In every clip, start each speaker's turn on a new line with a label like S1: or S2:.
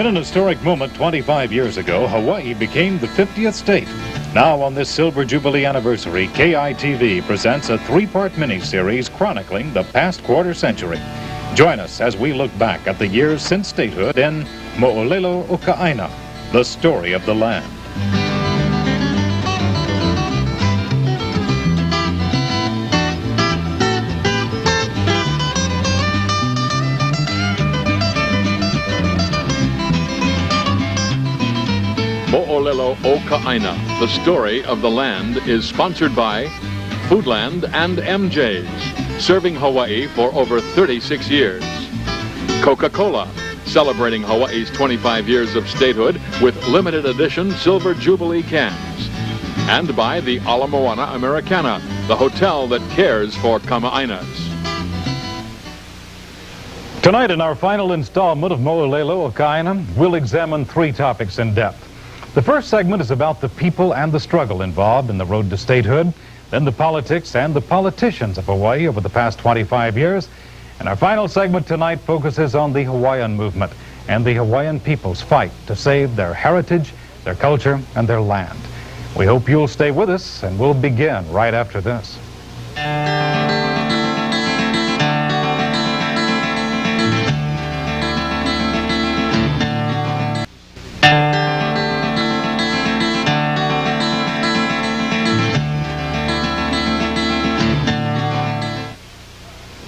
S1: In an historic moment 25 years ago, Hawaii became the 50th state. Now on this Silver Jubilee anniversary, KITV presents a three-part miniseries chronicling the past quarter century. Join us as we look back at the years since statehood in Mo'olelo O Ka Aina, the story of the land.
S2: Mo'olelo O Ka Aina, the story of the land, is sponsored by Foodland and MJ's, serving Hawaii for over 36 years. Coca-Cola, celebrating Hawaii's 25 years of statehood with limited edition Silver Jubilee cans. And by the Ala Moana Americana, the hotel that cares for Kama'ainas.
S1: Tonight in our final installment of Mo'olelo O Ka Aina, we'll examine three topics in depth. The first segment is about the people and the struggle involved in the road to statehood, then the politics and the politicians of Hawaii over the past 25 years. And our final segment tonight focuses on the Hawaiian movement and the Hawaiian people's fight to save their heritage, their culture, and their land. We hope you'll stay with us, and we'll begin right after this.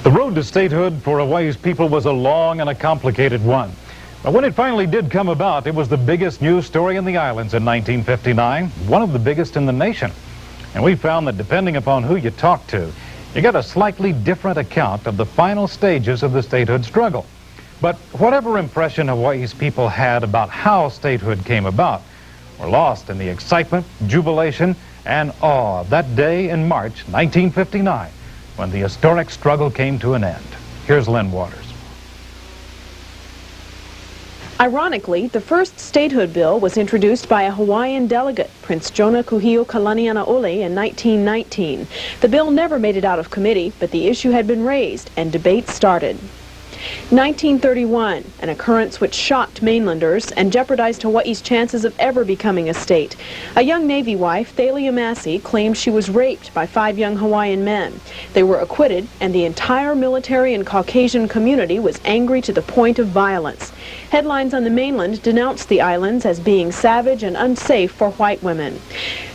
S1: The road to statehood for Hawaii's people was a long and a complicated one. But when it finally did come about, it was the biggest news story in the islands in 1959, one of the biggest in the nation. And we found that depending upon who you talk to, you get a slightly different account of the final stages of the statehood struggle. But whatever impression Hawaii's people had about how statehood came about were lost in the excitement, jubilation, and awe of that day in March 1959. When the historic struggle came to an end. Here's Lynne Waters.
S3: Ironically, the first statehood bill was introduced by a Hawaiian delegate, Prince Jonah Kuhio Kalanianaole, in 1919. The bill never made it out of committee, but the issue had been raised and debate started. 1931, an occurrence which shocked mainlanders and jeopardized Hawaii's chances of ever becoming a state. A young Navy wife, Thalia Massey, claimed she was raped by 5 young Hawaiian men. They were acquitted, and the entire military and Caucasian community was angry to the point of violence. Headlines on the mainland denounced the islands as being savage and unsafe for white women.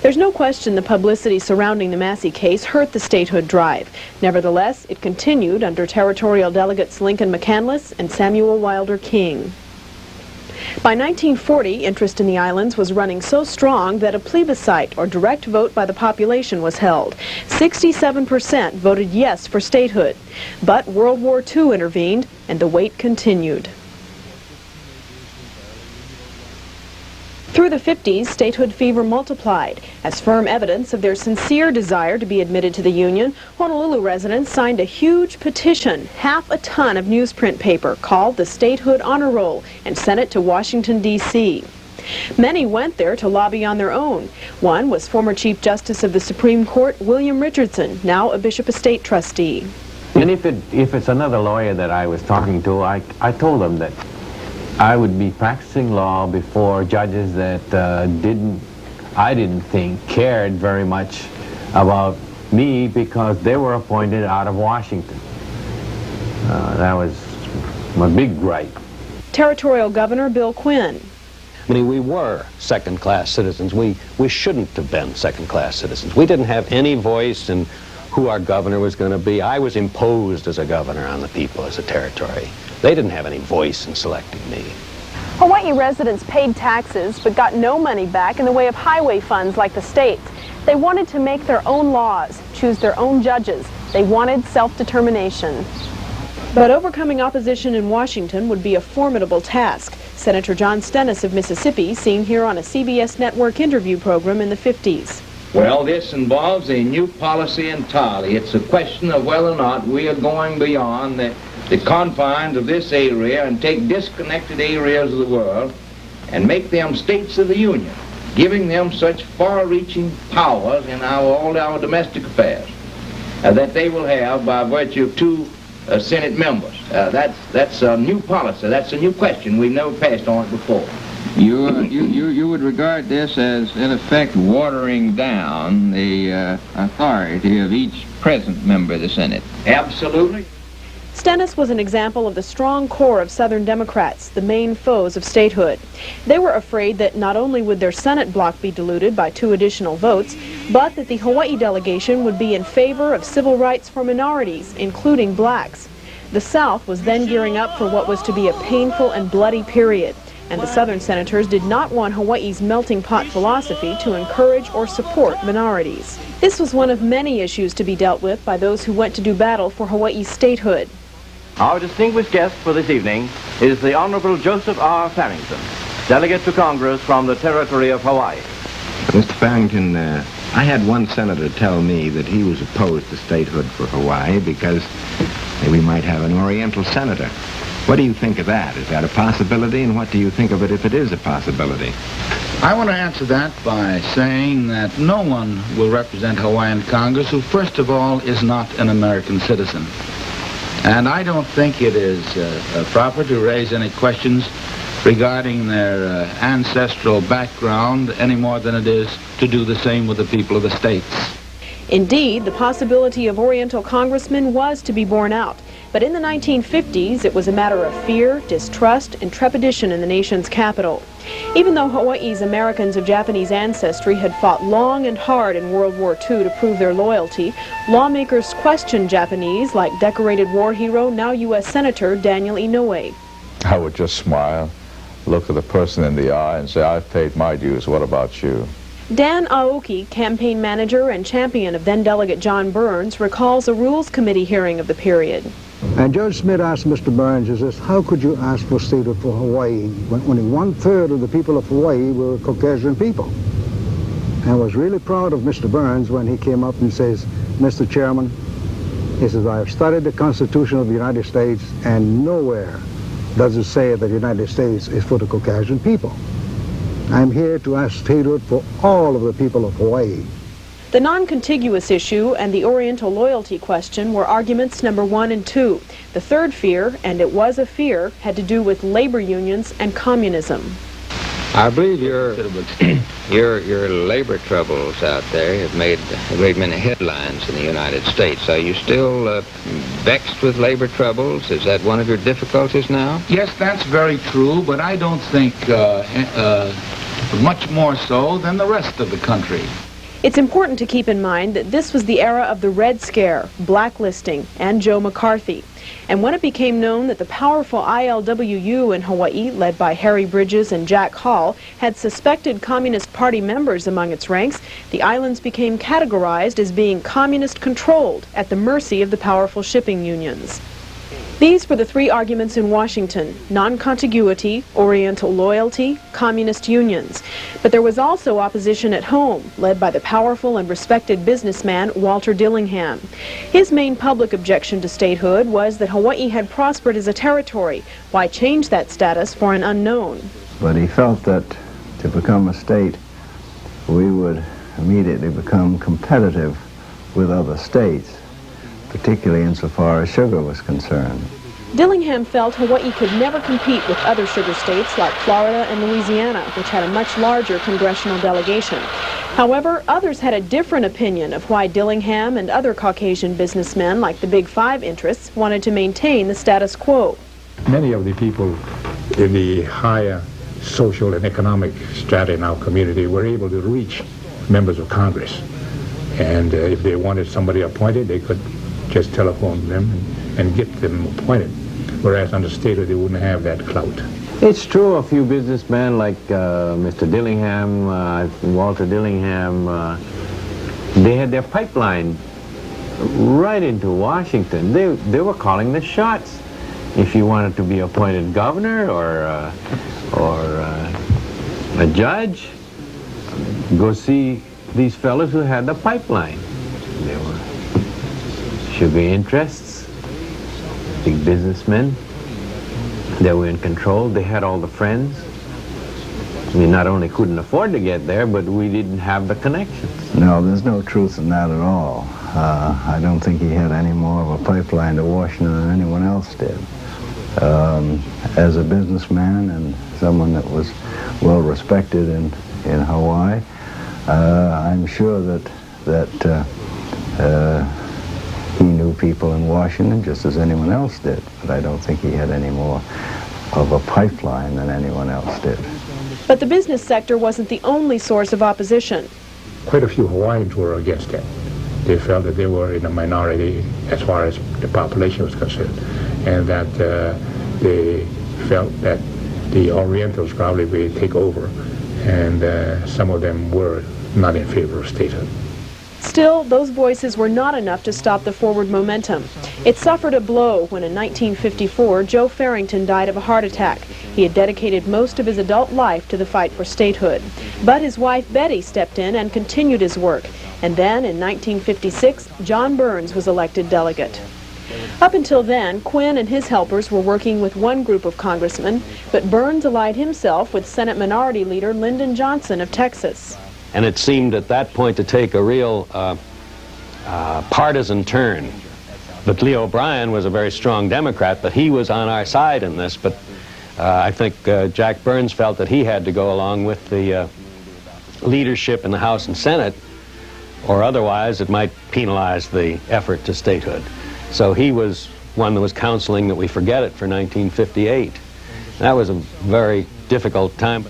S3: There's no question the publicity surrounding the Massey case hurt the statehood drive. Nevertheless, it continued under territorial delegates Lincoln McCandless and Samuel Wilder King. By 1940, interest in the islands was running so strong that a plebiscite, or direct vote by the population, was held. 67% voted yes for statehood. But World War II intervened, and the wait continued. Through the 50s, statehood fever multiplied. As firm evidence of their sincere desire to be admitted to the Union, Honolulu residents signed a huge petition, half a ton of newsprint paper, called the Statehood Honor Roll, and sent it to Washington, D.C. Many went there to lobby on their own. One was former Chief Justice of the Supreme Court, William Richardson, now a Bishop Estate trustee.
S4: And if it's another lawyer that I was talking to, I told them that I would be practicing law before judges that I didn't think cared very much about me because they were appointed out of Washington. That was my big gripe.
S3: Territorial Governor Bill Quinn.
S5: I mean, we were second-class citizens. We shouldn't have been second-class citizens. We didn't have any voice in who our governor was going to be. I was imposed as a governor on the people as a territory. They didn't have any voice in selecting me.
S3: Hawaii residents paid taxes but got no money back in the way of highway funds like the states. They wanted to make their own laws, choose their own judges. They wanted self-determination. But overcoming opposition in Washington would be a formidable task. Senator John Stennis of Mississippi, seen here on a CBS network interview program in the 50s.
S6: Well, this involves a new policy entirely. It's a question of whether or not we are going beyond the confines of this area and take disconnected areas of the world and make them states of the Union, giving them such far-reaching powers in all our domestic affairs that they will have by virtue of 2 Senate members. That's a new policy. That's a new question. We've never passed on it before.
S7: You would regard this as, in effect, watering down the authority of each present member of the Senate.
S6: Absolutely.
S3: Stennis was an example of the strong core of Southern Democrats, the main foes of statehood. They were afraid that not only would their Senate block be diluted by 2 additional votes, but that the Hawaii delegation would be in favor of civil rights for minorities, including blacks. The South was then gearing up for what was to be a painful and bloody period, and the Southern senators did not want Hawaii's melting pot philosophy to encourage or support minorities. This was one of many issues to be dealt with by those who went to do battle for Hawaii's statehood.
S8: Our distinguished guest for this evening is the Honorable Joseph R. Farrington, delegate to Congress from the territory of Hawaii.
S9: Mr. Farrington, I had one senator tell me that he was opposed to statehood for Hawaii because we might have an Oriental senator. What do you think of that? Is that a possibility, and what do you think of it if it is a possibility?
S10: I want to answer that by saying that no one will represent Hawaii in Congress who, first of all, is not an American citizen. And I don't think it is proper to raise any questions regarding their ancestral background any more than it is to do the same with the people of the states.
S3: Indeed, the possibility of Oriental congressmen was to be borne out. But in the 1950s, it was a matter of fear, distrust, and trepidation in the nation's capital. Even though Hawaii's Americans of Japanese ancestry had fought long and hard in World War II to prove their loyalty, lawmakers questioned Japanese like decorated war hero, now U.S. Senator Daniel Inouye.
S11: I would just smile, look at the person in the eye and say, I've paid my dues, what about you?
S3: Dan Aoki, campaign manager and champion of then-Delegate John Burns, recalls a Rules Committee hearing of the period.
S12: And Judge Smith asked Mr. Burns, is this, how could you ask for statehood for Hawaii when only 1/3 of the people of Hawaii were Caucasian people? And I was really proud of Mr. Burns when he came up and says, Mr. Chairman, he says, I have studied the Constitution of the United States and nowhere does it say that the United States is for the Caucasian people. I'm here to ask statehood for all of the people of Hawaii.
S3: The non-contiguous issue and the Oriental loyalty question were arguments number 1 and 2. The third fear, and it was a fear, had to do with labor unions and communism.
S7: I believe your labor troubles out there have made a great many headlines in the United States. Are you still vexed with labor troubles? Is that one of your difficulties now?
S10: Yes, that's very true, but I don't think much more so than the rest of the country.
S3: It's important to keep in mind that this was the era of the Red Scare, blacklisting, and Joe McCarthy. And when it became known that the powerful ILWU in Hawaii, led by Harry Bridges and Jack Hall, had suspected Communist Party members among its ranks, the islands became categorized as being communist-controlled at the mercy of the powerful shipping unions. These were the 3 arguments in Washington: non-contiguity, Oriental loyalty, communist unions. But there was also opposition at home, led by the powerful and respected businessman Walter Dillingham. His main public objection to statehood was that Hawaii had prospered as a territory. Why change that status for an unknown?
S13: But he felt that to become a state, we would immediately become competitive with other states, particularly insofar as sugar was concerned.
S3: Dillingham felt Hawaii could never compete with other sugar states like Florida and Louisiana, which had a much larger congressional delegation. However, others had a different opinion of why Dillingham and other Caucasian businessmen like the Big Five interests wanted to maintain the status quo.
S14: Many of the people in the higher social and economic strata in our community were able to reach members of Congress. And if they wanted somebody appointed, they could just telephone them and get them appointed, whereas under statehood they wouldn't have that clout.
S4: It's true, a few businessmen like Mr. Dillingham, Walter Dillingham, they had their pipeline right into Washington. They were calling the shots. If you wanted to be appointed governor or a judge, go see these fellows who had the pipeline. They were sugar interests, big businessmen. They were in control. They had all the friends. We not only couldn't afford to get there, but we didn't have the connections.
S13: No, there's no truth in that at all. I don't think he had any more of a pipeline to Washington than anyone else did. As a businessman and someone that was well respected in Hawaii, I'm sure that he knew people in Washington just as anyone else did, but I don't think he had any more of a pipeline than anyone else did.
S3: But the business sector wasn't the only source of opposition.
S14: Quite a few Hawaiians were against it. They felt that they were in a minority as far as the population was concerned, and that they felt that the Orientals probably would take over, and some of them were not in favor of statehood.
S3: Still, those voices were not enough to stop the forward momentum. It suffered a blow when in 1954 Joe Farrington died of a heart attack. He had dedicated most of his adult life to the fight for statehood. But his wife Betty stepped in and continued his work. And then in 1956, John Burns was elected delegate. Up until then, Quinn and his helpers were working with one group of congressmen, but Burns allied himself with Senate Minority Leader Lyndon Johnson of Texas.
S5: And it seemed at that point to take a real partisan turn. But Leo O'Brien was a very strong Democrat, but he was on our side in this. But I think Jack Burns felt that he had to go along with the leadership in the House and Senate, or otherwise it might penalize the effort to statehood. So he was one that was counseling that we forget it for 1958. That was a very difficult time.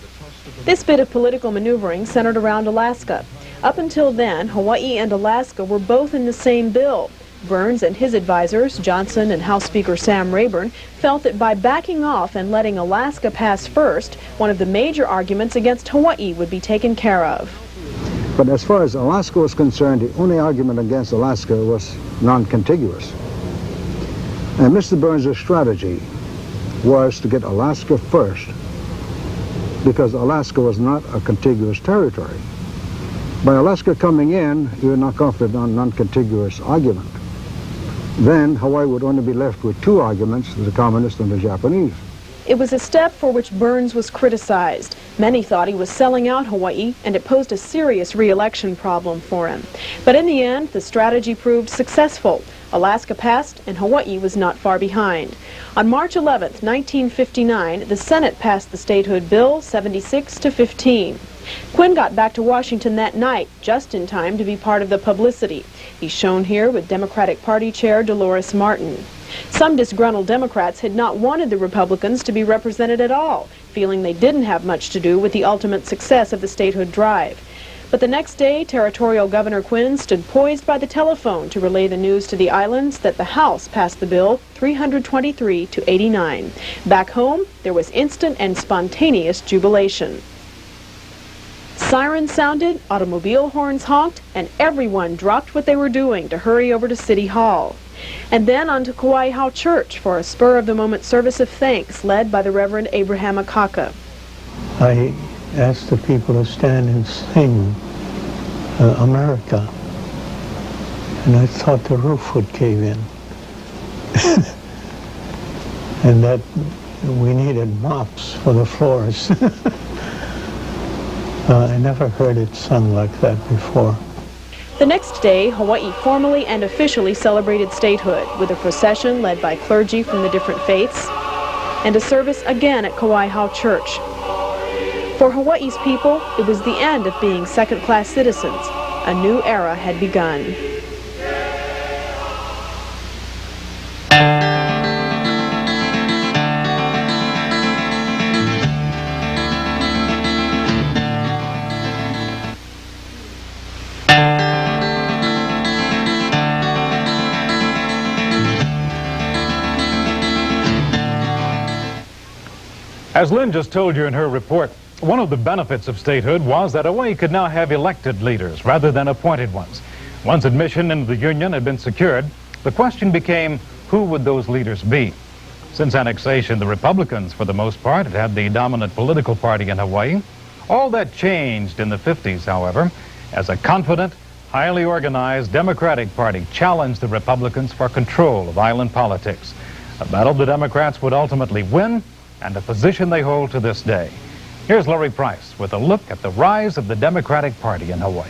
S3: This bit of political maneuvering centered around Alaska. Up until then, Hawaii and Alaska were both in the same bill. Burns and his advisors, Johnson and House Speaker Sam Rayburn, felt that by backing off and letting Alaska pass first, one of the major arguments against Hawaii would be taken care of.
S12: But as far as Alaska was concerned, the only argument against Alaska was non-contiguous. And Mr. Burns' strategy was to get Alaska first, because Alaska was not a contiguous territory. By Alaska coming in, you would knock off the non-contiguous argument. Then Hawaii would only be left with two arguments, the communists and the Japanese.
S3: It was a step for which Burns was criticized. Many thought he was selling out Hawaii, and it posed a serious re-election problem for him. But in the end, the strategy proved successful. Alaska passed, and Hawaii was not far behind. On March 11, 1959, the Senate passed the statehood bill 76-15. Quinn got back to Washington that night, just in time to be part of the publicity. He's shown here with Democratic Party Chair Dolores Martin. Some disgruntled Democrats had not wanted the Republicans to be represented at all, feeling they didn't have much to do with the ultimate success of the statehood drive. But the next day, Territorial Governor Quinn stood poised by the telephone to relay the news to the islands that the House passed the bill 323-89. Back home, there was instant and spontaneous jubilation. Sirens sounded, automobile horns honked, and everyone dropped what they were doing to hurry over to City Hall. And then on to Ka Aina Church for a spur-of-the-moment service of thanks led by the Reverend Abraham Akaka.
S15: I asked the people to stand and sing America, and I thought the roof would cave in. And that we needed mops for the floors. I never heard it sung like that before.
S3: The next day, Hawaii formally and officially celebrated statehood with a procession led by clergy from the different faiths and a service again at Ka Aina Church. For Hawaii's people, it was the end of being second-class citizens. A new era had begun.
S1: As Lynn just told you in her report, one of the benefits of statehood was that Hawaii could now have elected leaders rather than appointed ones. Once admission into the Union had been secured, the question became, who would those leaders be? Since annexation, the Republicans, for the most part, had the dominant political party in Hawaii. All that changed in the 50s, however, as a confident, highly organized Democratic Party challenged the Republicans for control of island politics. A battle the Democrats would ultimately win, and a position they hold to this day. Here's Larry Price with a look at the rise of the Democratic Party in Hawaii.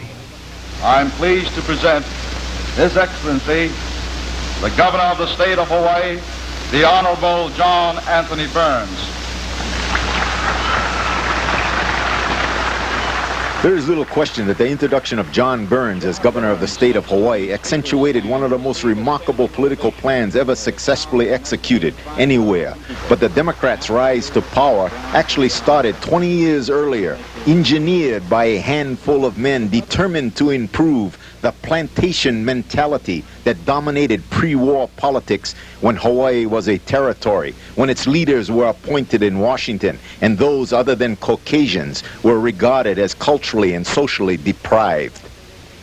S16: I'm pleased to present His Excellency, the Governor of the State of Hawaii, the Honorable John Anthony Burns.
S17: There is little question that the introduction of John Burns as governor of the state of Hawaii accentuated one of the most remarkable political plans ever successfully executed anywhere. But the Democrats' rise to power actually started 20 years earlier, engineered by a handful of men determined to improve the plantation mentality that dominated pre-war politics when Hawaii was a territory, when its leaders were appointed in Washington, and those other than Caucasians were regarded as culturally and socially deprived.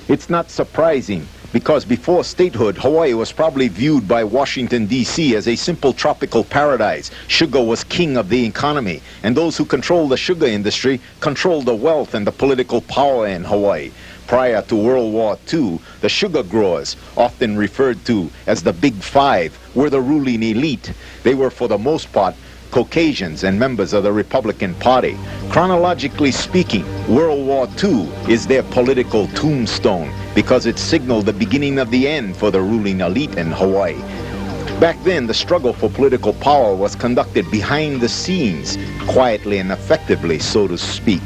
S17: It's not surprising, because before statehood, Hawaii was probably viewed by Washington, D.C. as a simple tropical paradise. Sugar was king of the economy, and those who controlled the sugar industry controlled the wealth and the political power in Hawaii. Prior to World War II, the sugar growers, often referred to as the Big Five, were the ruling elite. They were, for the most part, Caucasians and members of the Republican Party. Chronologically speaking, World War II is their political tombstone because it signaled the beginning of the end for the ruling elite in Hawaii. Back then, the struggle for political power was conducted behind the scenes, quietly and effectively, so to speak.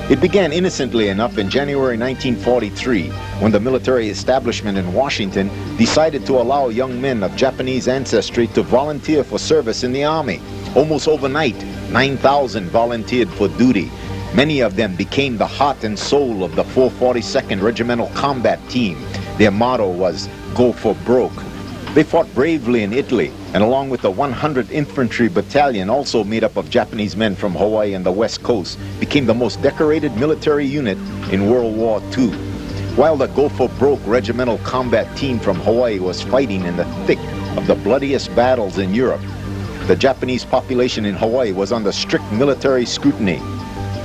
S17: It began innocently enough in January 1943, when the military establishment in Washington decided to allow young men of Japanese ancestry to volunteer for service in the Army. Almost overnight, 9,000 volunteered for duty. Many of them became the heart and soul of the 442nd Regimental Combat Team. Their motto was, "Go for broke." They fought bravely in Italy, and along with the 100th Infantry Battalion, also made up of Japanese men from Hawaii and the West Coast, became the most decorated military unit in World War II. While the Go for Broke Regimental Combat Team from Hawaii was fighting in the thick of the bloodiest battles in Europe, the Japanese population in Hawaii was under strict military scrutiny.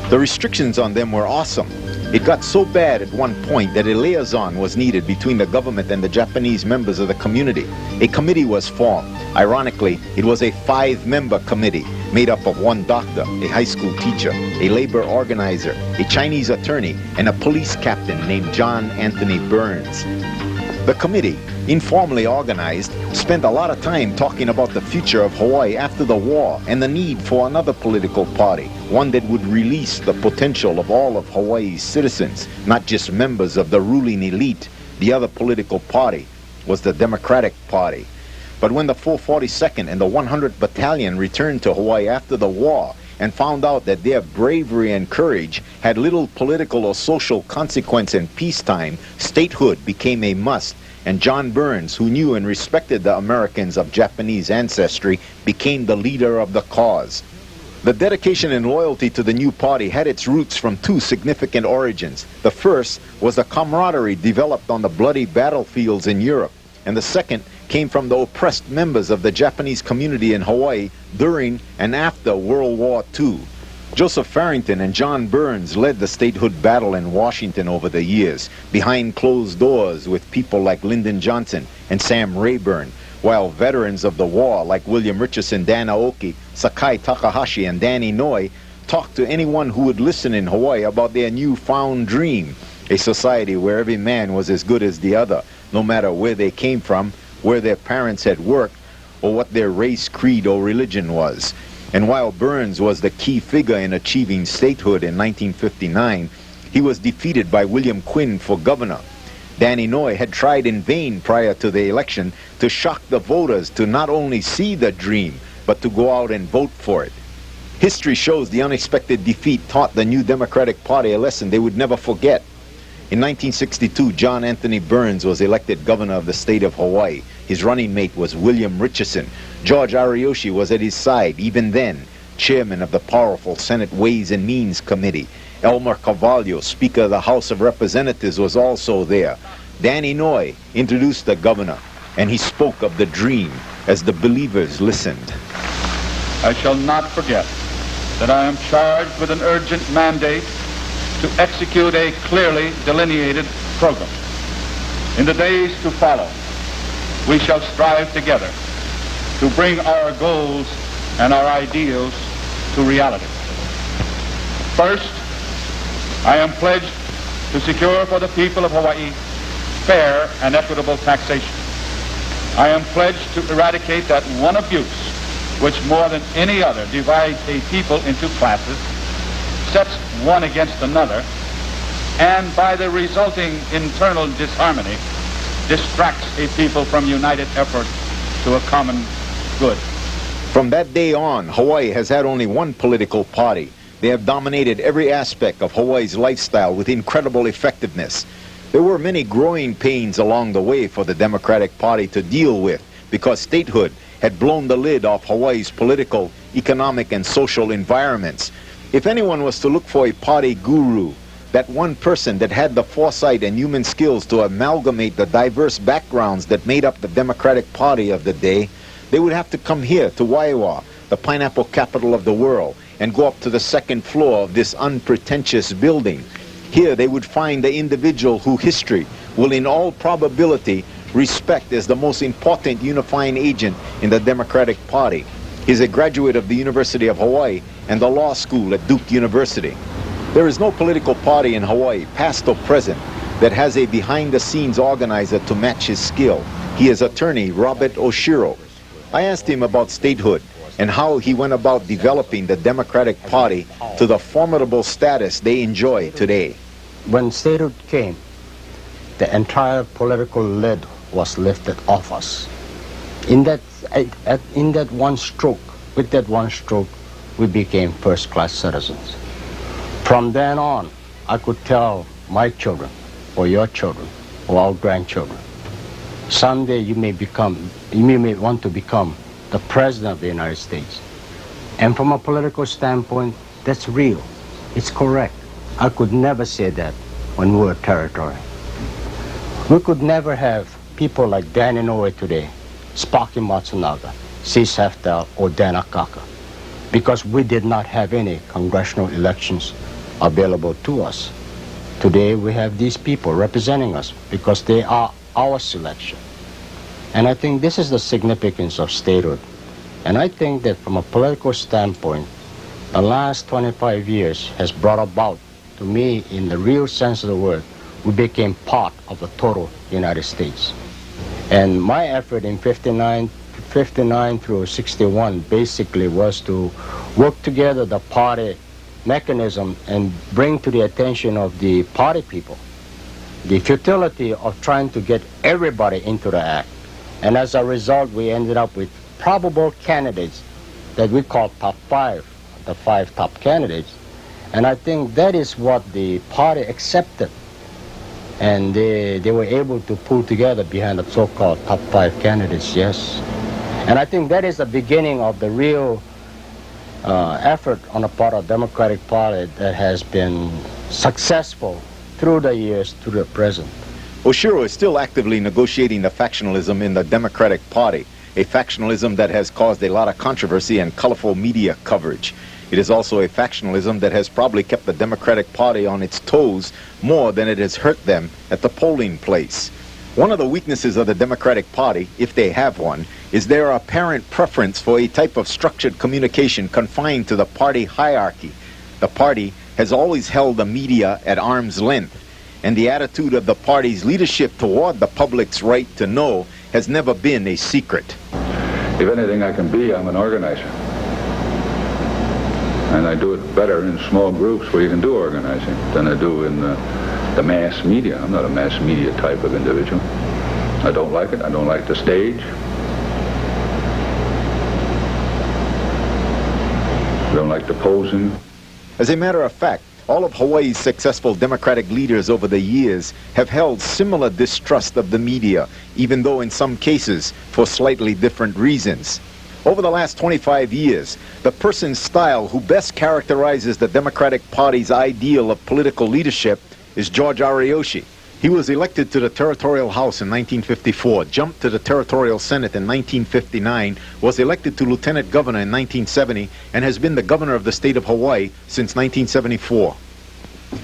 S17: The restrictions on them were awesome. It got so bad at one point that a liaison was needed between the government and the Japanese members of the community. A committee was formed. Ironically, it was a 5-member committee made up of one doctor, a high school teacher, a labor organizer, a Chinese attorney, and a police captain named John Anthony Burns. The committee, informally organized, spent a lot of time talking about the future of Hawaii after the war and the need for another political party, one that would release the potential of all of Hawaii's citizens, not just members of the ruling elite. The other political party was the Democratic Party. But when the 442nd and the 100th Battalion returned to Hawaii after the war and found out that their bravery and courage had little political or social consequence in peacetime, statehood became a must, and John Burns, who knew and respected the Americans of Japanese ancestry, became the leader of the cause. The dedication and loyalty to the new party had its roots from 2 significant origins. The first was the camaraderie developed on the bloody battlefields in Europe, and the second came from the oppressed members of the Japanese community in Hawaii during and after World War II. Joseph Farrington and John Burns led the statehood battle in Washington over the years, behind closed doors with people like Lyndon Johnson and Sam Rayburn, while veterans of the war like William Richardson, Dan Aoki, Sakai Takahashi, and Danny Noi talked to anyone who would listen in Hawaii about their newfound dream, a society where every man was as good as the other, no matter where they came from, where their parents had worked, or what their race, creed, or religion was. And while Burns was the key figure in achieving statehood in 1959, he was defeated by William Quinn for governor. Danny Noi had tried in vain prior to the election to shock the voters to not only see the dream, but to go out and vote for it. History shows the unexpected defeat taught the new Democratic Party a lesson they would never forget. In 1962, John Anthony Burns was elected governor of the state of Hawaii. His running mate was William Richardson. George Ariyoshi was at his side, even then, chairman of the powerful Senate Ways and Means Committee. Elmer Carvalho, Speaker of the House of Representatives, was also there. Danny Noi introduced the governor, and he spoke of the dream as the believers listened.
S16: I shall not forget that I am charged with an urgent mandate to execute a clearly delineated program. In the days to follow, we shall strive together to bring our goals and our ideals to reality. First, I am pledged to secure for the people of Hawaii fair and equitable taxation. I am pledged to eradicate that one abuse which more than any other divides a people into classes, sets one against another, and by the resulting internal disharmony, distracts a people from united effort to a common good.
S17: From that day on, Hawaii has had only one political party. They have dominated every aspect of Hawaii's lifestyle with incredible effectiveness. There were many growing pains along the way for the Democratic Party to deal with because statehood had blown the lid off Hawaii's political, economic, and social environments. If anyone was to look for a party guru, that one person that had the foresight and human skills to amalgamate the diverse backgrounds that made up the Democratic Party of the day, they would have to come here to Waiwa, the pineapple capital of the world, and go up to the second floor of this unpretentious building. Here they would find the individual who history will in all probability respect as the most important unifying agent in the Democratic Party. He's a graduate of the University of Hawaii and the law school at Duke University. There is no political party in Hawaii, past or present, that has a behind-the-scenes organizer to match his skill. He is attorney Robert Oshiro. I asked him about statehood and how he went about developing the Democratic Party to the formidable status they enjoy today.
S18: When statehood came, the entire political lid was lifted off us. In that one stroke, with that one stroke, we became first-class citizens. From then on, I could tell my children, or your children, or our grandchildren, someday you may want to become the President of the United States. And from a political standpoint, that's real. It's correct. I could never say that when we were territory. We could never have people like Dan Inouye today, Sparky Matsunaga, C. Seftel, or Dan Akaka, because we did not have any congressional elections available to us. Today we have these people representing us because they are our selection. And I think this is the significance of statehood. And I think that from a political standpoint, the last 25 years has brought about, to me, in the real sense of the word, we became part of the total United States. And my effort in 59 through 61 basically was to work together the party mechanism and bring to the attention of the party people the futility of trying to get everybody into the act. And as a result, we ended up with probable candidates that we call top five, the 5 top candidates. And I think that is what the party accepted. And they were able to pull together behind the so-called top 5 candidates, yes. And I think that is the beginning of the real effort on the part of the Democratic Party that has been successful through the years to the present.
S17: Oshiro is still actively negotiating the factionalism in the Democratic Party, a factionalism that has caused a lot of controversy and colorful media coverage. It is also a factionalism that has probably kept the Democratic Party on its toes more than it has hurt them at the polling place. One of the weaknesses of the Democratic Party, if they have one, is their apparent preference for a type of structured communication confined to the party hierarchy. The party has always held the media at arm's length, and the attitude of the party's leadership toward the public's right to know has never been a secret.
S16: If anything I can be, I'm an organizer. And I do it better in small groups where you can do organizing than I do in the mass media. I'm not a mass media type of individual. I don't like it. I don't like the stage. I don't like the posing.
S17: As a matter of fact, all of Hawaii's successful Democratic leaders over the years have held similar distrust of the media, even though in some cases for slightly different reasons. Over the last 25 years, the person's style who best characterizes the Democratic Party's ideal of political leadership is George Ariyoshi. He was elected to the Territorial House in 1954, jumped to the Territorial Senate in 1959, was elected to Lieutenant Governor in 1970, and has been the Governor of the state of Hawaii since 1974.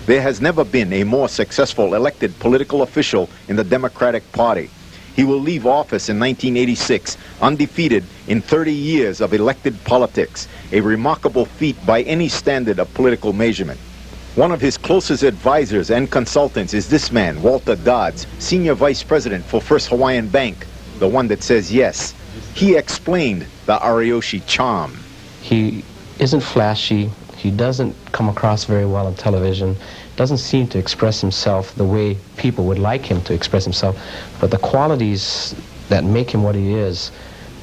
S17: There has never been a more successful elected political official in the Democratic Party. He will leave office in 1986, undefeated in 30 years of elected politics, a remarkable feat by any standard of political measurement. One of his closest advisors and consultants is this man, Walter Dodds, Senior Vice President for First Hawaiian Bank, the one that says yes. He explained the Ariyoshi charm.
S19: He isn't flashy. He doesn't come across very well on television. Doesn't seem to express himself the way people would like him to express himself. But the qualities that make him what he is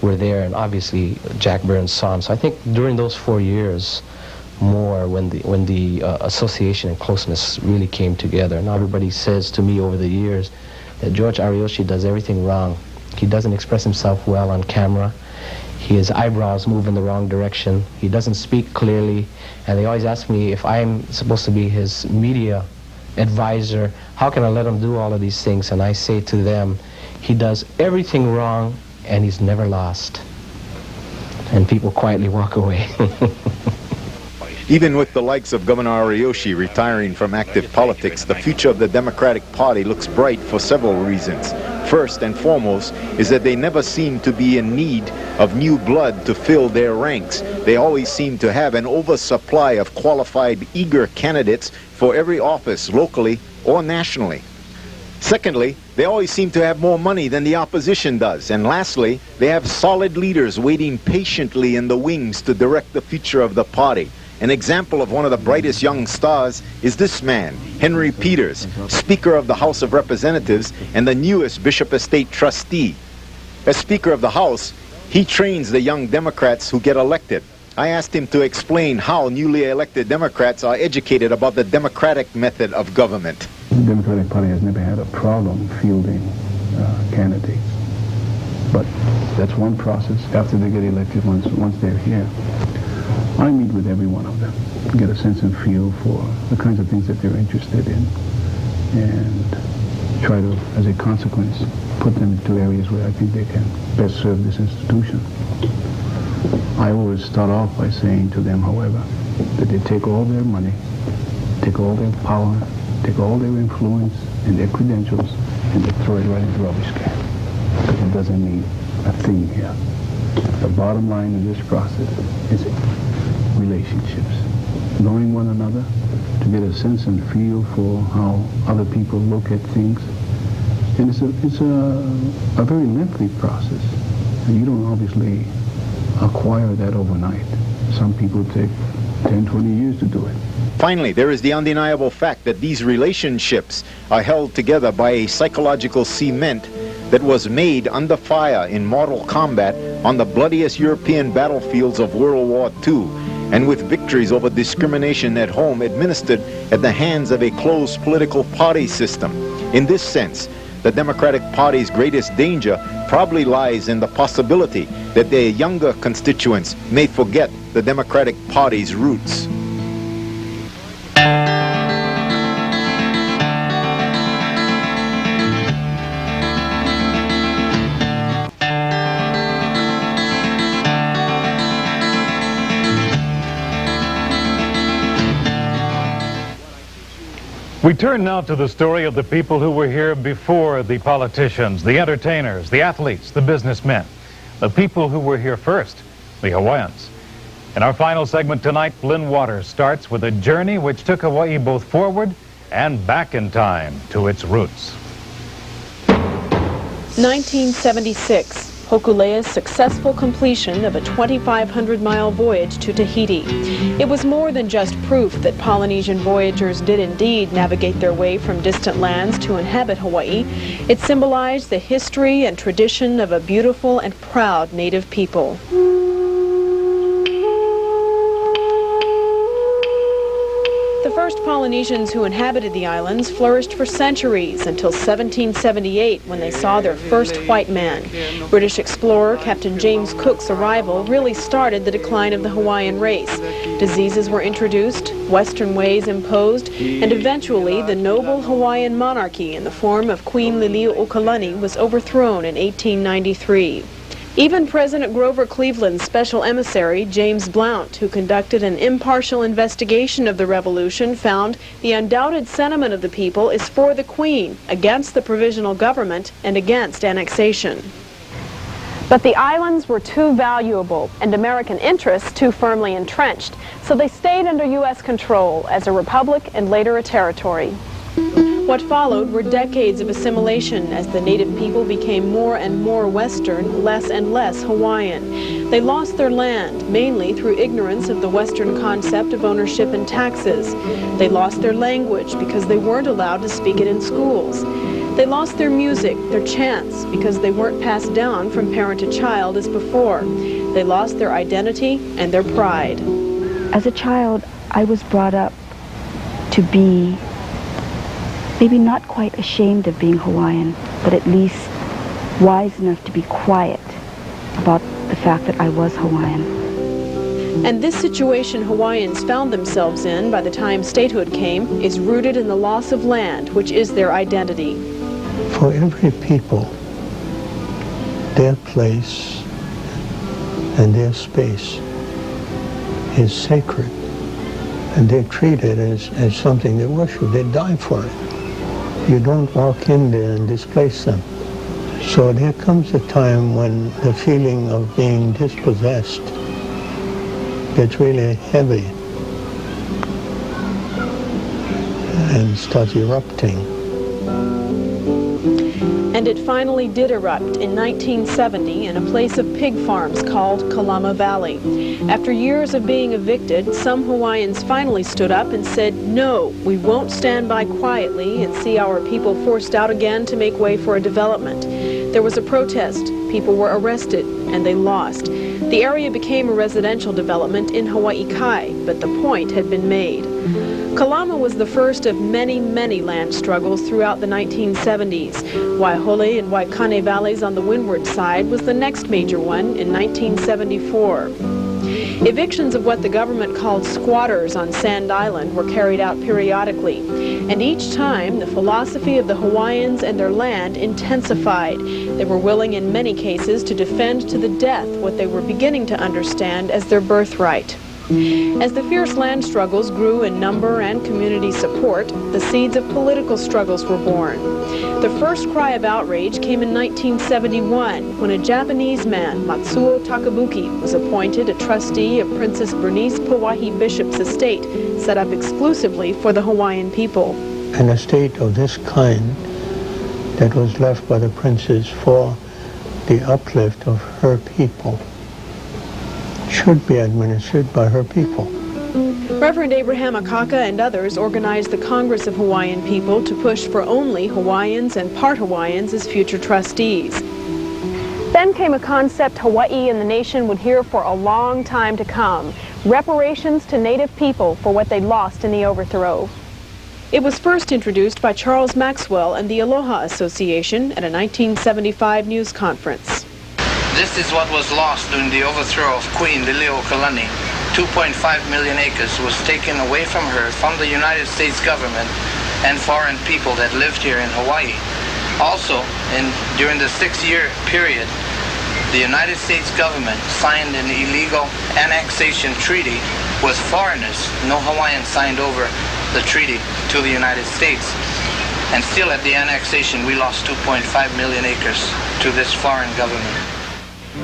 S19: were there, and obviously Jack Burns saw him. So I think during those 4 years, more when the association and closeness really came together. And everybody says to me over the years that George Ariyoshi does everything wrong. He doesn't express himself well on camera. His eyebrows move in the wrong direction. He doesn't speak clearly. And they always ask me if I'm supposed to be his media advisor, how can I let him do all of these things? And I say to them, he does everything wrong and he's never lost. And people quietly walk away.
S17: Even with the likes of Governor Ariyoshi retiring from active politics, the future of the Democratic Party looks bright for several reasons. First and foremost is that they never seem to be in need of new blood to fill their ranks. They always seem to have an oversupply of qualified, eager candidates for every office, locally or nationally. Secondly, they always seem to have more money than the opposition does. And lastly, they have solid leaders waiting patiently in the wings to direct the future of the party. An example of one of the brightest young stars is this man, Henry Peters, Speaker of the House of Representatives and the newest Bishop Estate trustee. As Speaker of the House, he trains the young Democrats who get elected. I asked him to explain how newly elected Democrats are educated about the democratic method of government.
S20: The Democratic Party has never had a problem fielding candidates. But that's one process. After they get elected, once they're here, I meet with every one of them, get a sense and feel for the kinds of things that they're interested in, and try to, as a consequence, put them into areas where I think they can best serve this institution. I always start off by saying to them, however, that they take all their money, take all their power, take all their influence and their credentials, and they throw it right into the rubbish can, because it doesn't mean a thing here. The bottom line in this process is relationships, knowing one another, to get a sense and feel for how other people look at things. And it's a very lengthy process. And you don't obviously acquire that overnight. Some people take 10, 20 years to do it.
S17: Finally, there is the undeniable fact that these relationships are held together by a psychological cement that was made under fire in mortal combat on the bloodiest European battlefields of World War II, and with victories over discrimination at home administered at the hands of a closed political party system. In this sense, the Democratic Party's greatest danger probably lies in the possibility that their younger constituents may forget the Democratic Party's roots.
S1: We turn now to the story of the people who were here before the politicians, the entertainers, the athletes, the businessmen. The people who were here first, the Hawaiians. In our final segment tonight, Lynne Waters starts with a journey which took Hawaii both forward and back in time to its roots.
S3: 1976. Hokulea's successful completion of a 2,500-mile voyage to Tahiti. It was more than just proof that Polynesian voyagers did indeed navigate their way from distant lands to inhabit Hawaii. It symbolized the history and tradition of a beautiful and proud native people. The first Polynesians who inhabited the islands flourished for centuries until 1778, when they saw their first white man. British explorer Captain James Cook's arrival really started the decline of the Hawaiian race. Diseases were introduced, Western ways imposed, and eventually the noble Hawaiian monarchy in the form of Queen Liliuokalani was overthrown in 1893. Even President Grover Cleveland's special emissary, James Blount, who conducted an impartial investigation of the revolution, found the undoubted sentiment of the people is for the Queen, against the provisional government, and against annexation. But the islands were too valuable and American interests too firmly entrenched, so they stayed under U.S. control as a republic and later a territory. What followed were decades of assimilation as the native people became more and more Western, less and less Hawaiian. They lost their land, mainly through ignorance of the Western concept of ownership and taxes. They lost their language because they weren't allowed to speak it in schools. They lost their music, their chants, because they weren't passed down from parent to child as before. They lost their identity and their pride.
S21: As a child, I was brought up to be maybe not quite ashamed of being Hawaiian, but at least wise enough to be quiet about the fact that I was Hawaiian.
S3: And this situation Hawaiians found themselves in by the time statehood came is rooted in the loss of land, which is their identity.
S15: For every people, their place and their space is sacred, and they treat it as something they worship. They die for it. You don't walk in there and displace them. So there comes a time when the feeling of being dispossessed gets really heavy and starts erupting.
S3: And it finally did erupt in 1970 in a place of pig farms called Kalama Valley. After years of being evicted, some Hawaiians finally stood up and said, no, we won't stand by quietly and see our people forced out again to make way for a development. There was a protest, people were arrested, and they lost. The area became a residential development in Hawaii Kai, but the point had been made. Kalama was the first of many, many land struggles throughout the 1970s. Waihole and Waikane valleys on the windward side was the next major one in 1974. Evictions of what the government called squatters on Sand Island were carried out periodically, and each time the philosophy of the Hawaiians and their land intensified. They were willing in many cases to defend to the death what they were beginning to understand as their birthright. As the fierce land struggles grew in number and community support, the seeds of political struggles were born. The first cry of outrage came in 1971 when a Japanese man, Matsuo Takabuki, was appointed a trustee of Princess Bernice Pauahi Bishop's estate, set up exclusively for the Hawaiian people.
S15: An estate of this kind that was left by the princess for the uplift of her people should be administered by her people.
S3: Reverend Abraham Akaka and others organized the Congress of Hawaiian People to push for only Hawaiians and part Hawaiians as future trustees. Then came a concept Hawaii and the nation would hear for a long time to come: reparations to Native people for what they lost in the overthrow. It was first introduced by Charles Maxwell and the Aloha Association at a 1975 news conference.
S22: This is what was lost during the overthrow of Queen Liliuokalani. 2.5 million acres was taken away from her from the United States government and foreign people that lived here in Hawaii. Also, during the 6-year period, the United States government signed an illegal annexation treaty with foreigners. No Hawaiians signed over the treaty to the United States. And still at the annexation, we lost 2.5 million acres to this foreign government.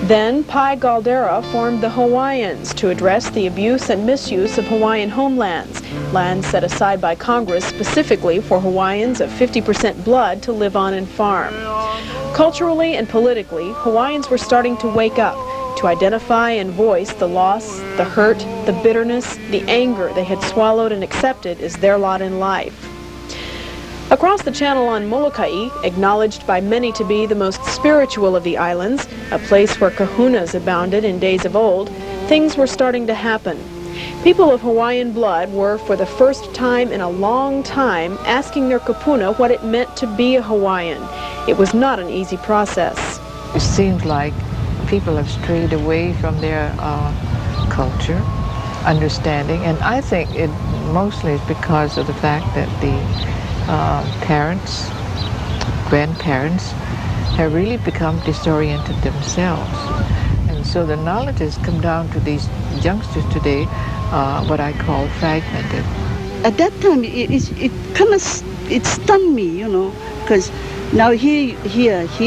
S3: Then Pai Galdera formed the Hawaiians to address the abuse and misuse of Hawaiian homelands, lands set aside by Congress specifically for Hawaiians of 50% blood to live on and farm. Culturally and politically, Hawaiians were starting to wake up, to identify and voice the loss, the hurt, the bitterness, the anger they had swallowed and accepted as their lot in life. Across the channel on Molokai, acknowledged by many to be the most spiritual of the islands, a place where kahunas abounded in days of old, things were starting to happen. People of Hawaiian blood were, for the first time in a long time, asking their kupuna what it meant to be a Hawaiian. It was not an easy process.
S23: It seems like people have strayed away from their culture, understanding, and I think it mostly is because of the fact that the parents, grandparents have really become disoriented themselves. And so the knowledge has come down to these youngsters today, what I call fragmented.
S24: At that time, it stunned me, you know, because now here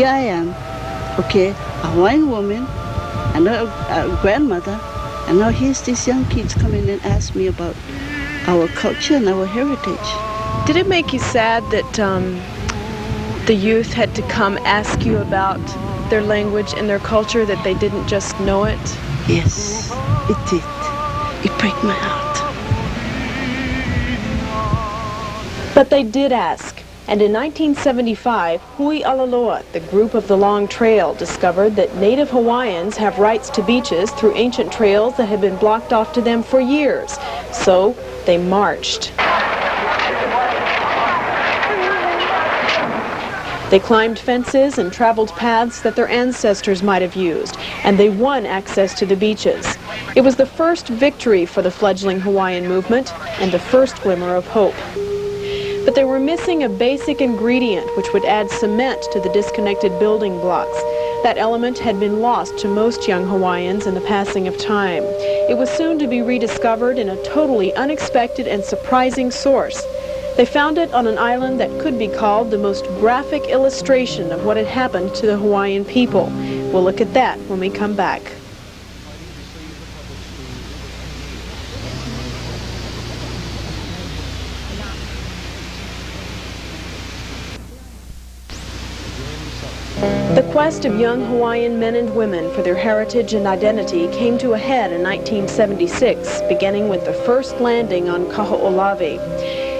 S24: I am,
S2: okay, a Hawaiian woman, and a grandmother, and now here's these young kids coming and ask me about our culture and our heritage.
S3: Did it make you sad that the youth had to come ask you about their language and their culture, that they didn't just know it?
S2: Yes, it did. It broke my heart.
S3: But they did ask. And in 1975, Hui Alaloa, the group of the Long Trail, discovered that Native Hawaiians have rights to beaches through ancient trails that had been blocked off to them for years. So they marched. They climbed fences and traveled paths that their ancestors might have used, and they won access to the beaches. It was the first victory for the fledgling Hawaiian movement and the first glimmer of hope. But they were missing a basic ingredient which would add cement to the disconnected building blocks. That element had been lost to most young Hawaiians in the passing of time. It was soon to be rediscovered in a totally unexpected and surprising source. They found it on an island that could be called the most graphic illustration of what had happened to the Hawaiian people. We'll look at that when we come back. The quest of young Hawaiian men and women for their heritage and identity came to a head in 1976, beginning with the first landing on Kaho'olawe.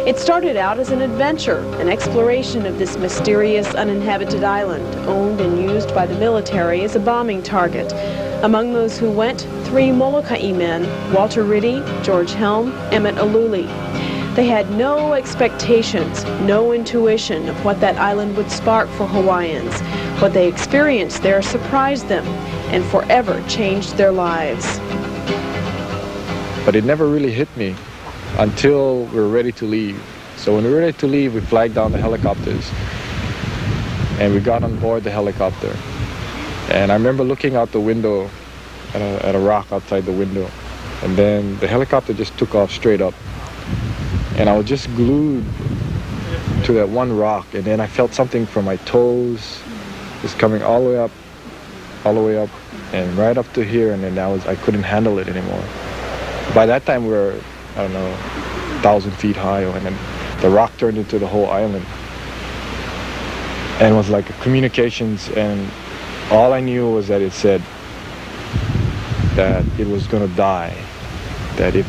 S3: It started out as an adventure, an exploration of this mysterious uninhabited island, owned and used by the military as a bombing target. Among those who went, 3 Molokai men, Walter Riddy, George Helm, Emmett Aluli. They had no expectations, no intuition of what that island would spark for Hawaiians. What they experienced there surprised them and forever changed their lives.
S6: But it never really hit me until we were ready to leave. So when we were ready to leave, we flagged down the helicopters and we got on board the helicopter. And I remember looking out the window at a rock outside the window, and then the helicopter just took off straight up. And I was just glued to that one rock, and then I felt something from my toes just coming all the way up, and right up to here, and then I couldn't handle it anymore. By that time we were, I don't know, 1,000 feet high, and then the rock turned into the whole island. And it was like communications, and all I knew was that it said that it was gonna die, that if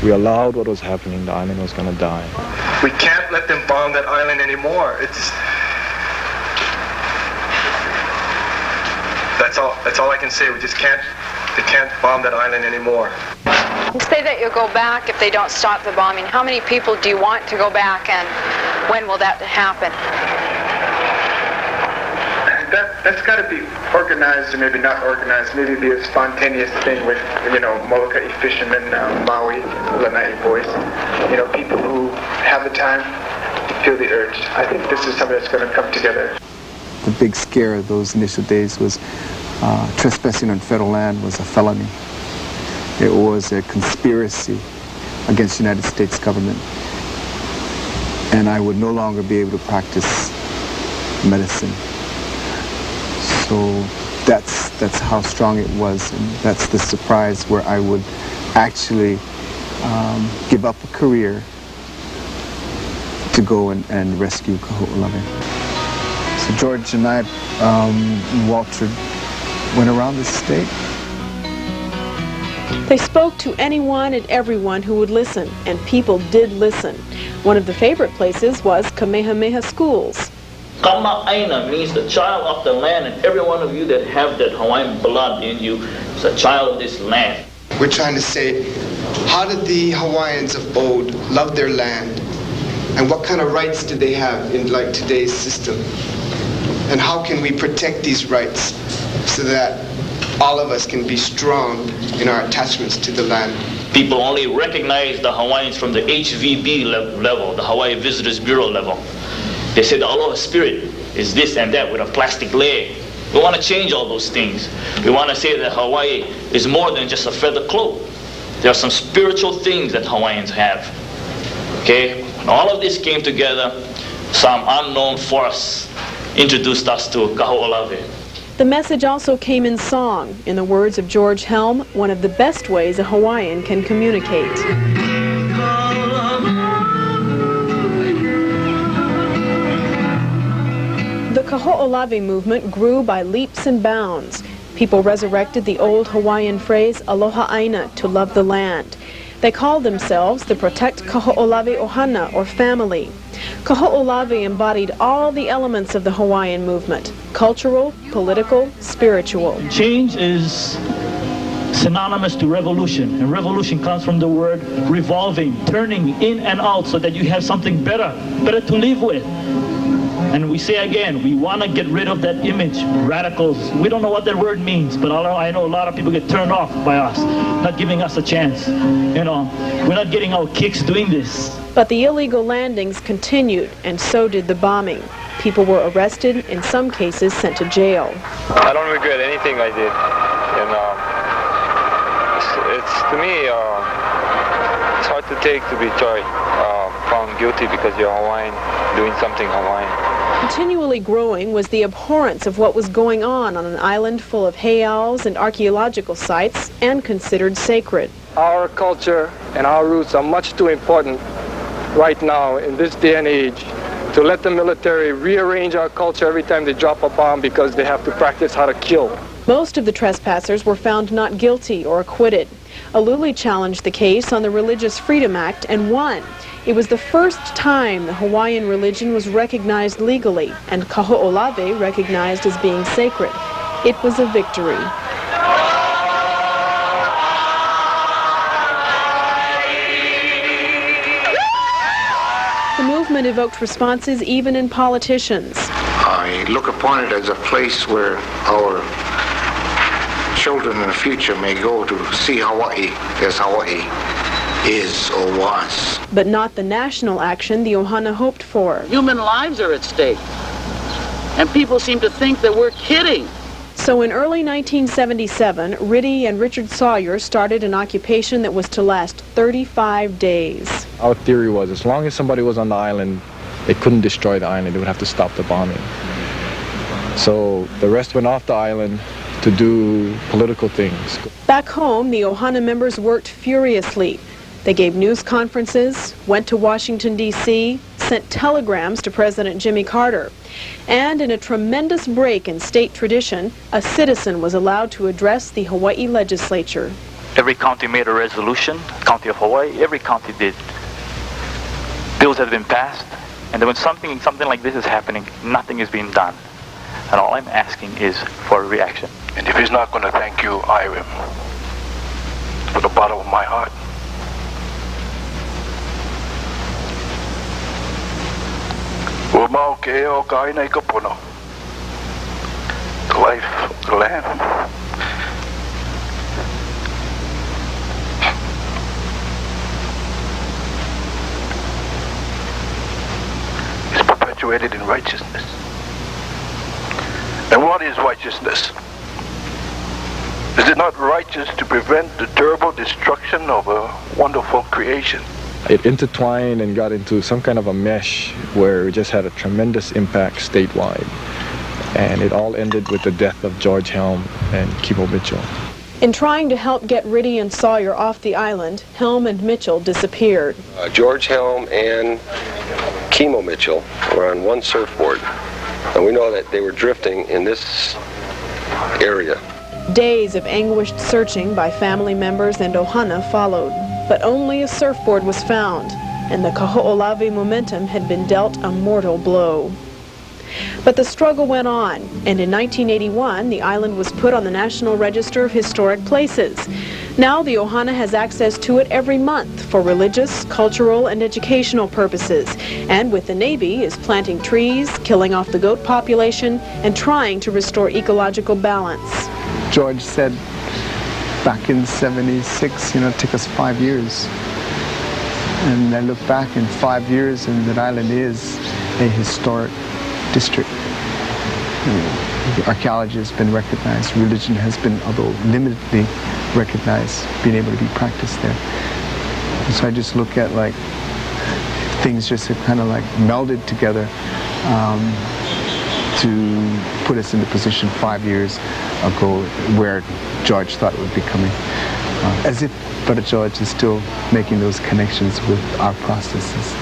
S6: we allowed what was happening, the island was gonna die.
S8: We can't let them bomb that island anymore. That's all I can say. They can't bomb that island anymore.
S24: Say that you'll go back if they don't stop the bombing. How many people do you want to go back, and when will that happen?
S8: That's got to be organized, or maybe not organized. Maybe be a spontaneous thing with, Molokai fishermen, Maui, Lanai boys. People who have the time to feel the urge. I think this is something that's going to come together.
S25: The big scare of those initial days was trespassing on federal land was a felony. It was a conspiracy against the United States government. And I would no longer be able to practice medicine. So that's how strong it was, and that's the surprise where I would actually give up a career to go and rescue Kaho'olawe. So George and I, Walter, went around the state.
S3: They spoke to anyone and everyone who would listen, and people did listen. One of the favorite places was Kamehameha Schools.
S26: O Ka Aina means the child of the land, and every one of you that have that Hawaiian blood in you is a child of this land.
S27: We're trying to say, how did the Hawaiians of old love their land? And what kind of rights do they have in today's system? And how can we protect these rights so that all of us can be strong in our attachments to the land?
S26: People only recognize the Hawaiians from the HVB level, the Hawaii Visitors Bureau level. They say the aloha spirit is this and that with a plastic leg. We want to change all those things. We want to say that Hawaii is more than just a feather cloak. There are some spiritual things that Hawaiians have. Okay? When all of this came together, some unknown force introduced us to Kaho'olawe.
S3: The message also came in song, in the words of George Helm, one of the best ways a Hawaiian can communicate. The Kaho'olawe movement grew by leaps and bounds. People resurrected the old Hawaiian phrase, O Ka Aina, to love the land. They called themselves the Protect Kaho'olawe Ohana, or family. Kaho'olawe embodied all the elements of the Hawaiian movement: cultural, political, spiritual.
S26: Change is synonymous to revolution, and revolution comes from the word revolving, turning in and out so that you have something better to live with. And we say again, we want to get rid of that image, radicals. We don't know what that word means, but I know a lot of people get turned off by us, not giving us a chance. You know, we're not getting our kicks doing this.
S3: But the illegal landings continued, and so did the bombing. People were arrested, in some cases sent to jail.
S4: I don't regret anything I did. And it's to me, it's hard to take to be found guilty because you're Hawaiian, doing something Hawaiian.
S3: Continually growing was the abhorrence of what was going on an island full of heiaus and archaeological sites and considered sacred.
S7: Our culture and our roots are much too important right now in this day and age to let the military rearrange our culture every time they drop a bomb because they have to practice how to kill.
S3: Most of the trespassers were found not guilty or acquitted. Aluli challenged the case on the Religious Freedom Act and won. It was the first time the Hawaiian religion was recognized legally and Kaho'olawe recognized as being sacred. It was a victory. The movement evoked responses even in politicians.
S9: I look upon it as a place where our children in the future may go to see Hawaii as Hawaii is or was.
S3: But not the national action the Ohana hoped for.
S10: Human lives are at stake, and people seem to think that we're kidding.
S3: So in early 1977, Ritty and Richard Sawyer started an occupation that was to last 35 days.
S6: Our theory was as long as somebody was on the island, they couldn't destroy the island. They would have to stop the bombing. So the rest went off the island to do political things.
S3: Back home, the Ohana members worked furiously. They gave news conferences, went to Washington, D.C., sent telegrams to President Jimmy Carter. And in a tremendous break in state tradition, a citizen was allowed to address the Hawaii legislature.
S26: Every county made a resolution, county of Hawaii, every county did. Bills have been passed, and then when something like this is happening, nothing is being done. And all I'm asking is for a reaction.
S9: And if he's not going to thank you, I am. From the bottom of my heart. O Ka Aina I ka pono. The life of the land. Is perpetuated in righteousness. And what is righteousness? Is it not righteous to prevent the terrible destruction of a wonderful creation?
S6: It intertwined and got into some kind of a mesh where it just had a tremendous impact statewide. And it all ended with the death of George Helm and Kimo Mitchell.
S3: In trying to help get Ritty and Sawyer off the island, Helm and Mitchell disappeared.
S11: George Helm and Kimo Mitchell were on one surfboard. And we know that they were drifting in this area.
S3: Days of anguished searching by family members and Ohana followed, but only a surfboard was found, and the Kaho'olawe momentum had been dealt a mortal blow. But the struggle went on, and in 1981, the island was put on the National Register of Historic Places. Now the Ohana has access to it every month for religious, cultural, and educational purposes, and with the Navy is planting trees, killing off the goat population, and trying to restore ecological balance.
S25: George said back in '76, it took us 5 years. And I look back in 5 years and that island is a historic district. Archaeology has been recognized, religion has been, although limitedly recognized, being able to be practiced there. And so I just look at things just kind of melded together. to put us in the position 5 years ago where George thought it would be coming. As if Brother George is still making those connections with our processes.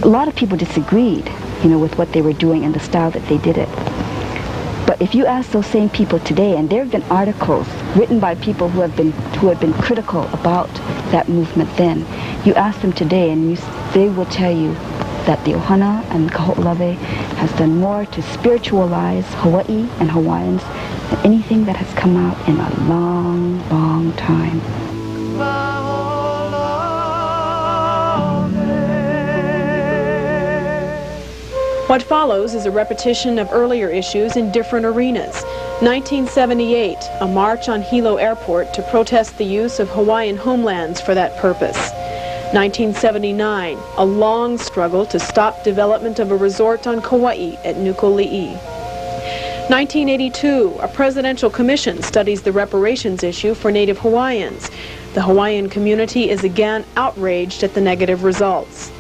S21: A lot of people disagreed, you know, with what they were doing and the style that they did it. But if you ask those same people today, and there have been articles written by people who have been critical about that movement then, you ask them today and they will tell you that the Ohana and Kaho'olawe has done more to spiritualize Hawaii and Hawaiians than anything that has come out in a long, long time.
S3: What follows is a repetition of earlier issues in different arenas. 1978, a march on Hilo Airport to protest the use of Hawaiian homelands for that purpose. 1979, a long struggle to stop development of a resort on Kauai at Nuku'ali'i. 1982, a presidential commission studies the reparations issue for Native Hawaiians. The Hawaiian community is again outraged at the negative results.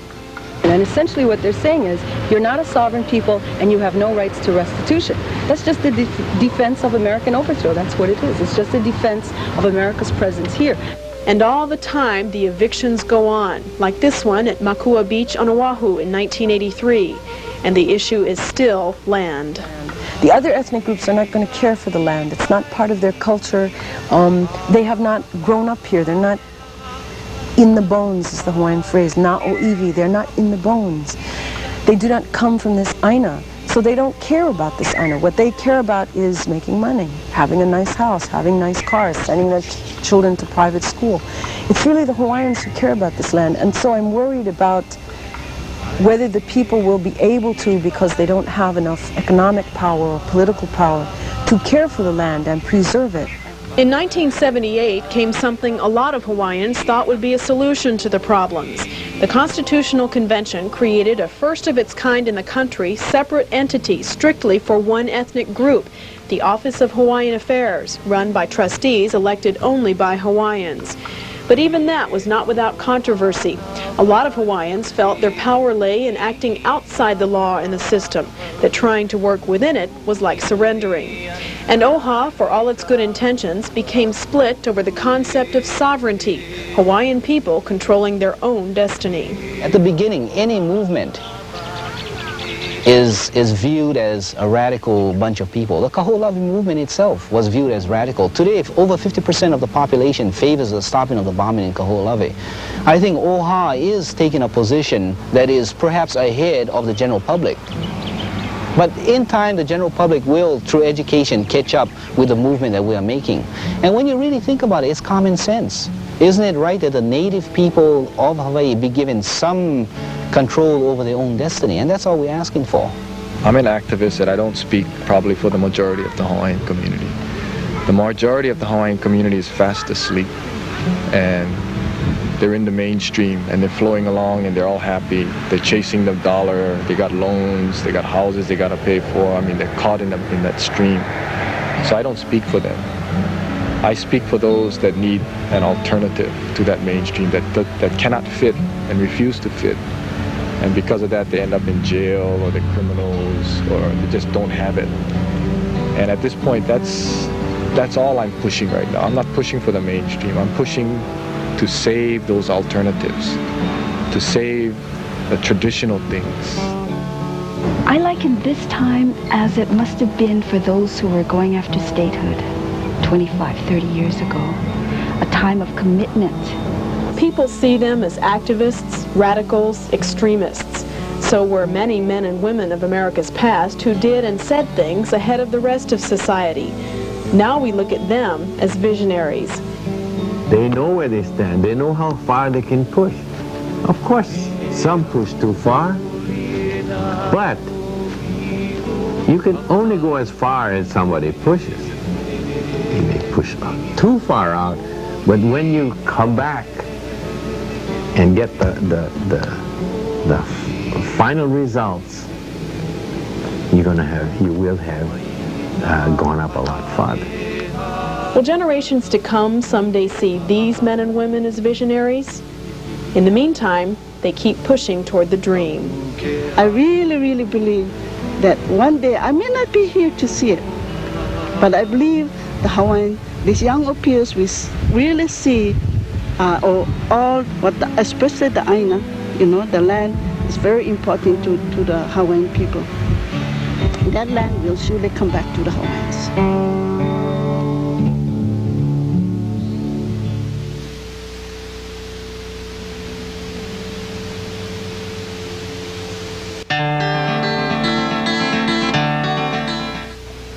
S5: And essentially what they're saying is, you're not a sovereign people and you have no rights to restitution. That's just the defense of American overthrow. That's what it is. It's just a defense of America's presence here.
S3: And all the time, the evictions go on, like this one at Makua Beach on Oahu in 1983. And the issue is still land.
S5: The other ethnic groups are not going to care for the land. It's not part of their culture. They have not grown up here. They're not in the bones, is the Hawaiian phrase. Na o'iwi, they're not in the bones. They do not come from this aina, so they don't care about this aina. What they care about is making money, having a nice house, having nice cars, sending their children to private school. It's really the Hawaiians who care about this land, and so I'm worried about whether the people will be able to, because they don't have enough economic power or political power, to care for the land and preserve it.
S3: In 1978 came something a lot of Hawaiians thought would be a solution to the problems. The Constitutional Convention created a first of its kind in the country separate entity strictly for one ethnic group, the Office of Hawaiian Affairs, run by trustees elected only by Hawaiians. But even that was not without controversy. A lot of Hawaiians felt their power lay in acting outside the law and the system, that trying to work within it was like surrendering. And OHA, for all its good intentions, became split over the concept of sovereignty, Hawaiian people controlling their own destiny.
S12: At the beginning, any movement is viewed as a radical bunch of people. The Kaho'olawe movement itself was viewed as radical. Today, if over 50% of the population favors the stopping of the bombing in Kaho'olawe, I think OHA is taking a position that is perhaps ahead of the general public. But in time, the general public will, through education, catch up with the movement that we are making. And when you really think about it, it's common sense. Isn't it right that the native people of Hawaii be given some control over their own destiny? And that's all we're asking for.
S6: I'm an activist and I don't speak probably for the majority of the Hawaiian community. The majority of the Hawaiian community is fast asleep and they're in the mainstream and they're flowing along and they're all happy. They're chasing the dollar, they got loans, they got houses they got to pay for. I mean, they're caught in that stream. So I don't speak for them. I speak for those that need an alternative to that mainstream, that cannot fit and refuse to fit. And because of that, they end up in jail or they're criminals or they just don't have it. And at this point, that's all I'm pushing right now. I'm not pushing for the mainstream. I'm pushing to save those alternatives, to save the traditional things.
S21: I liken this time as it must have been for those who were going after statehood 25, 30 years ago, a time of commitment.
S3: People see them as activists, radicals, extremists. So were many men and women of America's past who did and said things ahead of the rest of society. Now we look at them as visionaries.
S13: They know where they stand. They know how far they can push. Of course, some push too far, but you can only go as far as somebody pushes. You may push too far out, but when you come back and get the final results, you will have gone up a lot farther.
S3: Will generations to come someday see these men and women as visionaries? In the meantime, they keep pushing toward the dream.
S2: I really, really believe that one day I may not be here to see it, but I believe the Hawaiian, these young Opios will really see all what, especially the Aina, you know, the land is very important to the Hawaiian people. That land will surely come back to the Hawaiians.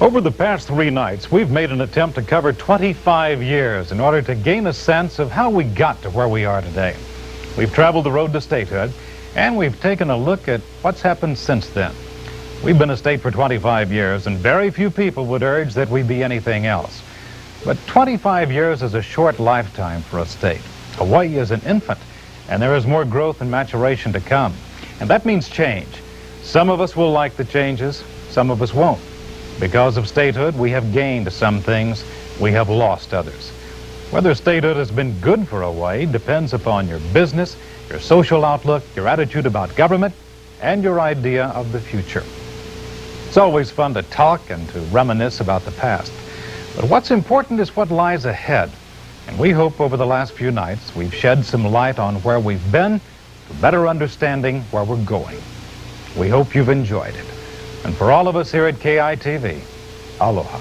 S1: Over the past 3 nights, we've made an attempt to cover 25 years in order to gain a sense of how we got to where we are today. We've traveled the road to statehood, and we've taken a look at what's happened since then. We've been a state for 25 years, and very few people would urge that we be anything else. But 25 years is a short lifetime for a state. Hawaii is an infant, and there is more growth and maturation to come. And that means change. Some of us will like the changes, some of us won't. Because of statehood, we have gained some things, we have lost others. Whether statehood has been good for Hawaii depends upon your business, your social outlook, your attitude about government, and your idea of the future. It's always fun to talk and to reminisce about the past. But what's important is what lies ahead. And we hope over the last few nights we've shed some light on where we've been to better understanding where we're going. We hope you've enjoyed it. And for all of us here at KITV, aloha.